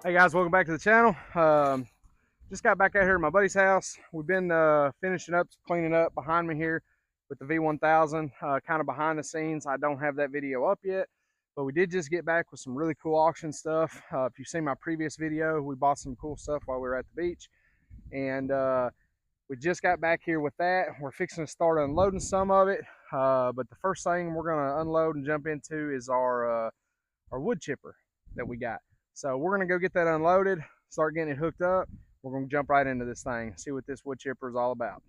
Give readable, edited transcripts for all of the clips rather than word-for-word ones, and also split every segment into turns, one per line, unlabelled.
Hey guys, welcome back to the channel. Just got back out here at my buddy's house. We've been finishing up, cleaning up behind me here with the V1000, kind of behind the scenes. I don't have that video up yet, but we did just get back with some really cool auction stuff. If you've seen my previous video, we bought some cool stuff while we were at the beach, and we just got back here with that. We're fixing to start unloading some of it, but the first thing we're going to unload and jump into is our wood chipper that we got. So we're gonna go get that unloaded, start getting it hooked up. We're gonna jump right into this thing, see what this wood chipper is all about.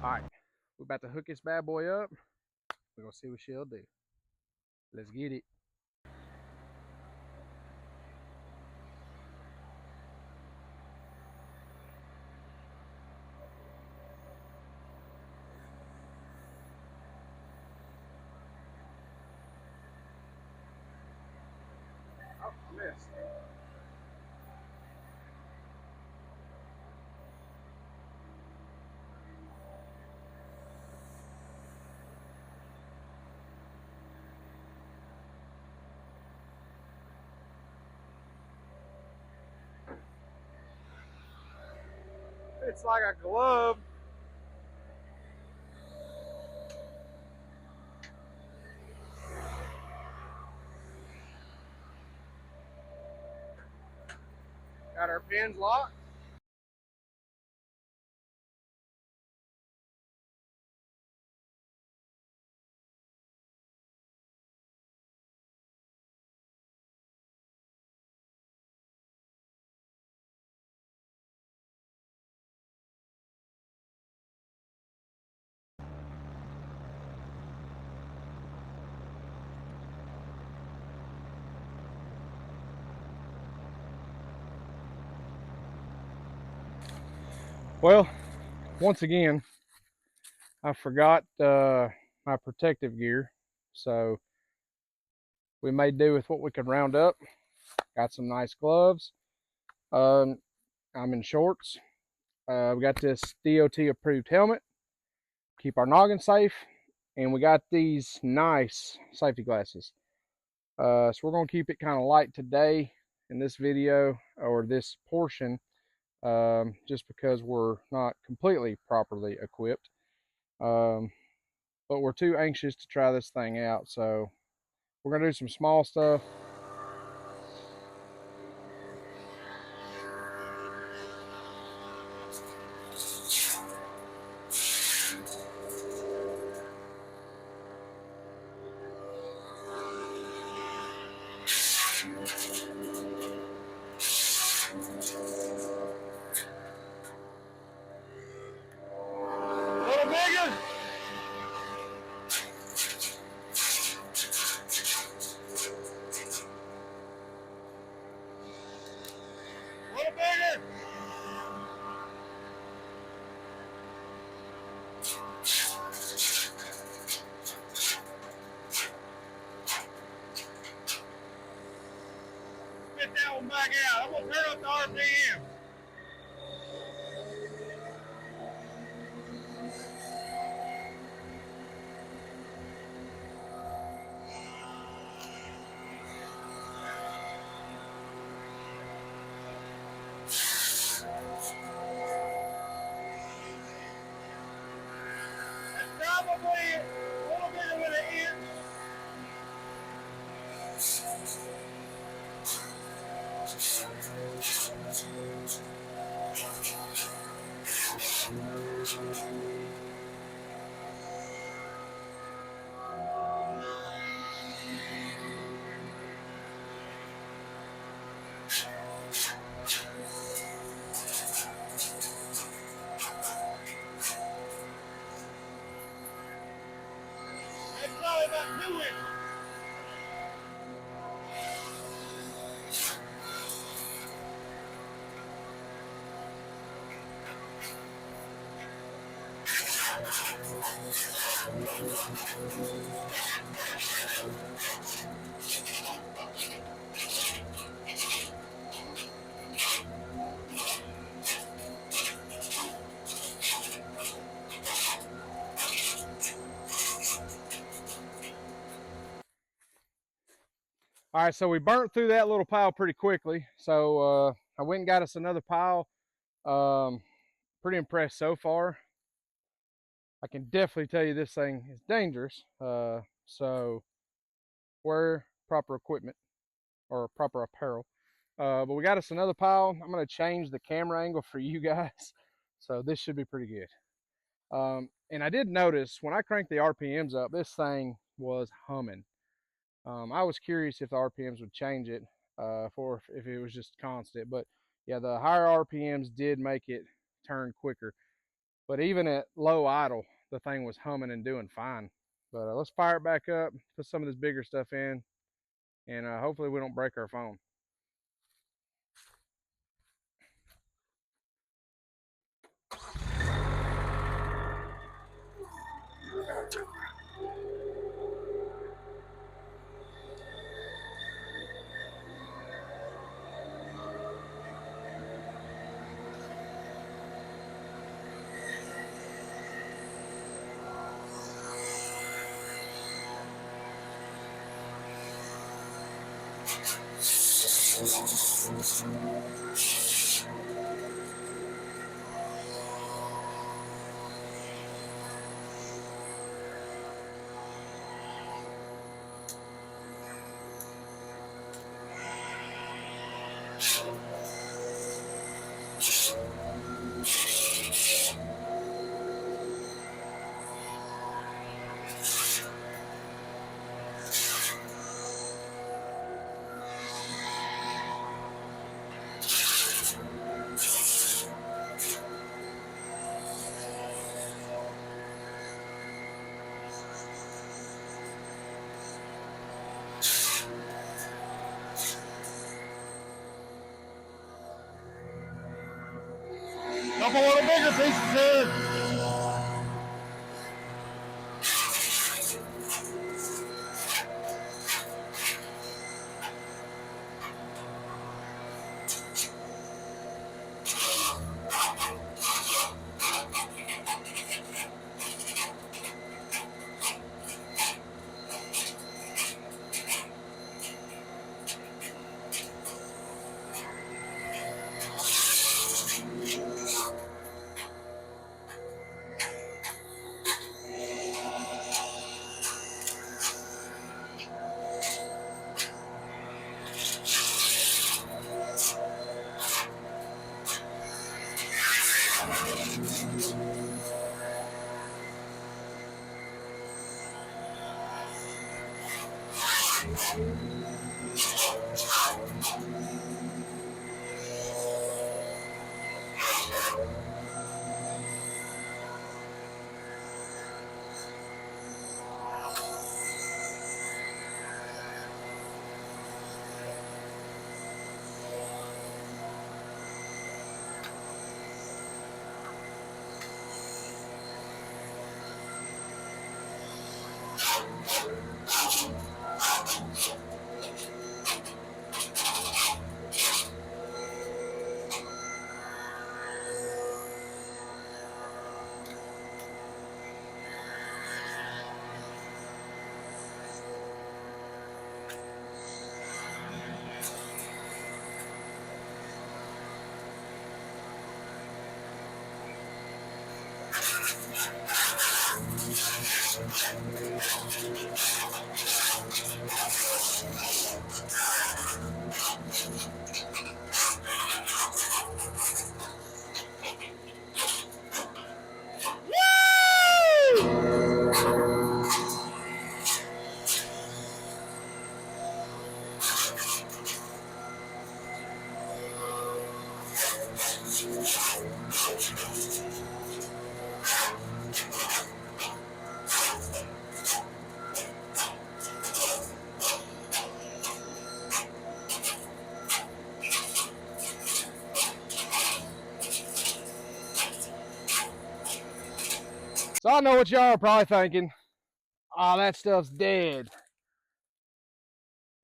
All right, we're about to hook this bad boy up. We're gonna see what she'll do. Let's get it. Oh, I missed. It's like a glove. Got our pins locked. Well, once again, I forgot my protective gear, so we made do with what we could round up. Got some nice gloves. I'm in shorts. We got this DOT approved helmet, keep our noggin safe, and we got these nice safety glasses. So we're going to keep it kind of light today in this video, or this portion, just because we're not completely properly equipped. But we're too anxious to try this thing out, so we're going to do some small stuff. A little bigger. A little bigger. Spit that one back out. I'm gonna turn up the RPM. Probably a little bit with an inch. All right, so we burnt through that little pile pretty quickly. So I went and got us another pile. Pretty impressed so far. I can definitely tell you this thing is dangerous. So wear proper equipment or proper apparel. But we got us another pile. I'm going to change the camera angle for you guys. So this should be pretty good. And I did notice when I cranked the RPMs up, this thing was humming. I was curious if the RPMs would change it for if it was just constant. But yeah, the higher RPMs did make it turn quicker. But even at low idle, the thing was humming and doing fine. But let's fire it back up, put some of this bigger stuff in, and hopefully we don't break our phone.
Couple little bigger pieces in.
So I know what y'all are probably thinking. Oh, that stuff's dead.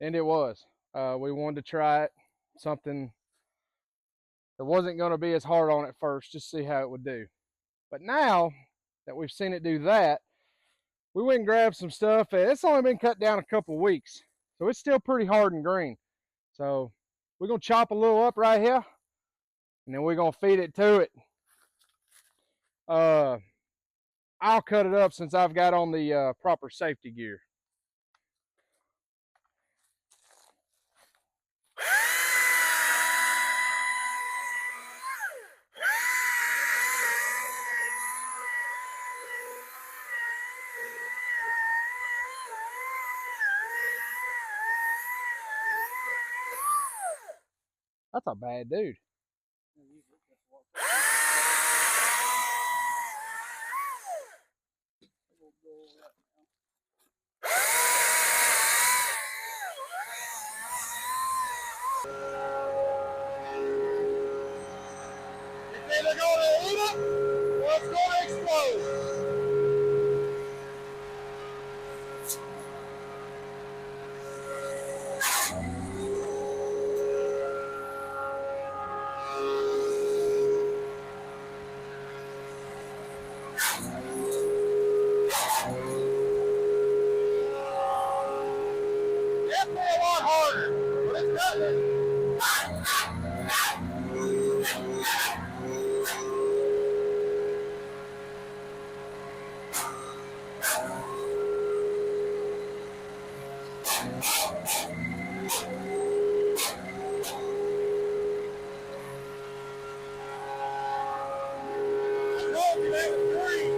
And it was. We wanted to try it. Something that wasn't going to be as hard on it first, just see how it would do. But now that we've seen it do that, we went and grabbed some stuff. It's only been cut down a couple weeks, so it's still pretty hard and green. So we're going to chop a little up right here, and then we're going to feed it to it. I'll cut it up since I've got on the proper safety gear. That's a bad dude.
It's either gonna eat it or it's gonna explode. Definitely a lot harder, but it's cutting it. I told you they were green.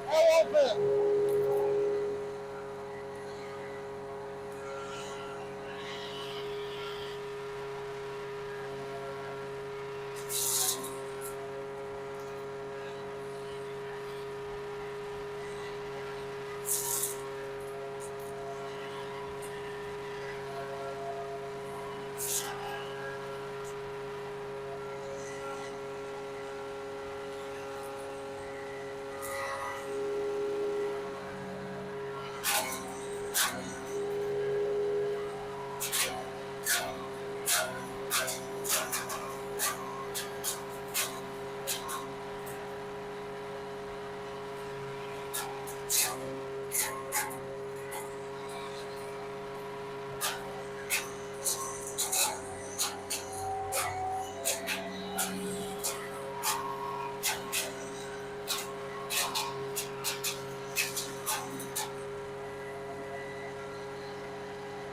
How open?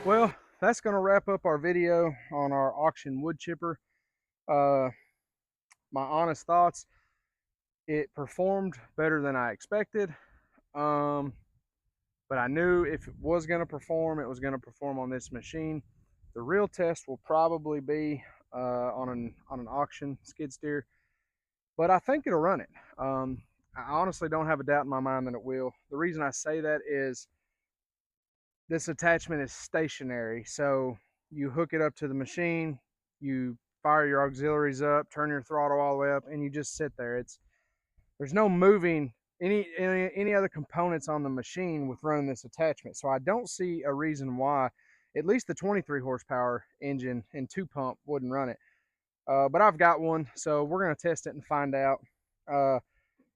Well, that's going to wrap up our video on our auction wood chipper. My honest thoughts, it performed better than I expected. But I knew if it was going to perform, it was going to perform on this machine. The real test will probably be on an auction skid steer, but I think it'll run it. I honestly don't have a doubt in my mind that it will. The reason I say that is this attachment is stationary, so you hook it up to the machine, you fire your auxiliaries up, turn your throttle all the way up, and you just sit there. there's no moving any other components on the machine with running this attachment. So I don't see a reason why at least the 23 horsepower engine and 2 pump wouldn't run it. But I've got one, so we're going to test it and find out. The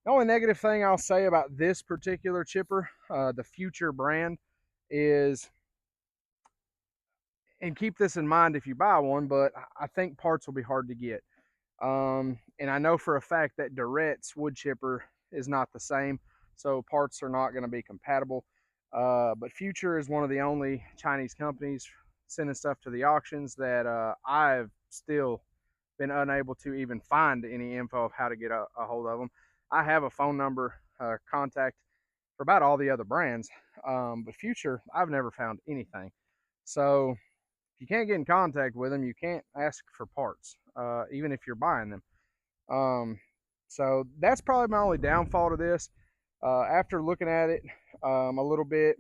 only negative thing I'll say about this particular chipper, the Future brand, is, and keep this in mind if you buy one, but I think parts will be hard to get. And I know for a fact that Durette's wood chipper is not the same, so parts are not going to be compatible. But Future is one of the only Chinese companies sending stuff to the auctions that I've still been unable to even find any info of how to get a hold of them. I have a phone number contact for about all the other brands, but Future, I've never found anything. So if you can't get in contact with them, you can't ask for parts, even if you're buying them. So that's probably my only downfall to this. After looking at it a little bit,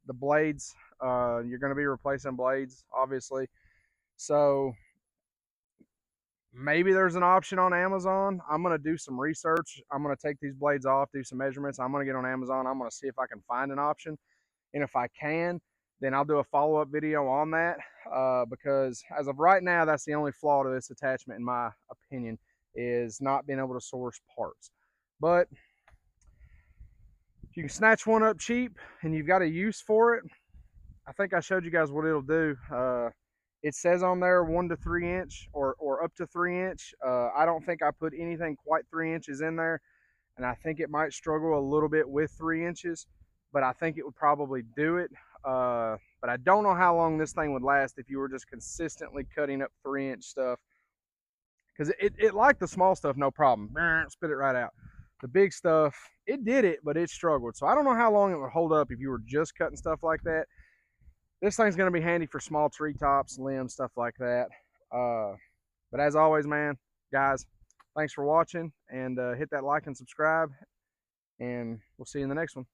the blades, you're going to be replacing blades, obviously. So maybe there's an option on Amazon. I'm going to do some research. I'm going to take these blades off, do some measurements. I'm going to get on Amazon. I'm going to see if I can find an option. And if I can, then I'll do a follow-up video on that, because as of right now, that's the only flaw to this attachment, in my opinion, is not being able to source parts. But if you can snatch one up cheap and you've got a use for it, I think I showed you guys what it'll do. It says on there 1 to 3 inch or up to 3 inch. I don't think I put anything quite 3 inches in there, and I think it might struggle a little bit with 3 inches, but I think it would probably do it. But I don't know how long this thing would last if you were just consistently cutting up 3 inch stuff, because it liked the small stuff, no problem, spit it right out. The big stuff, it did it, but it struggled. So I don't know how long it would hold up if you were just cutting stuff like that. This thing's going to be handy for small treetops, limbs, stuff like that. But as always, man, guys, thanks for watching, and hit that like and subscribe, and we'll see you in the next one.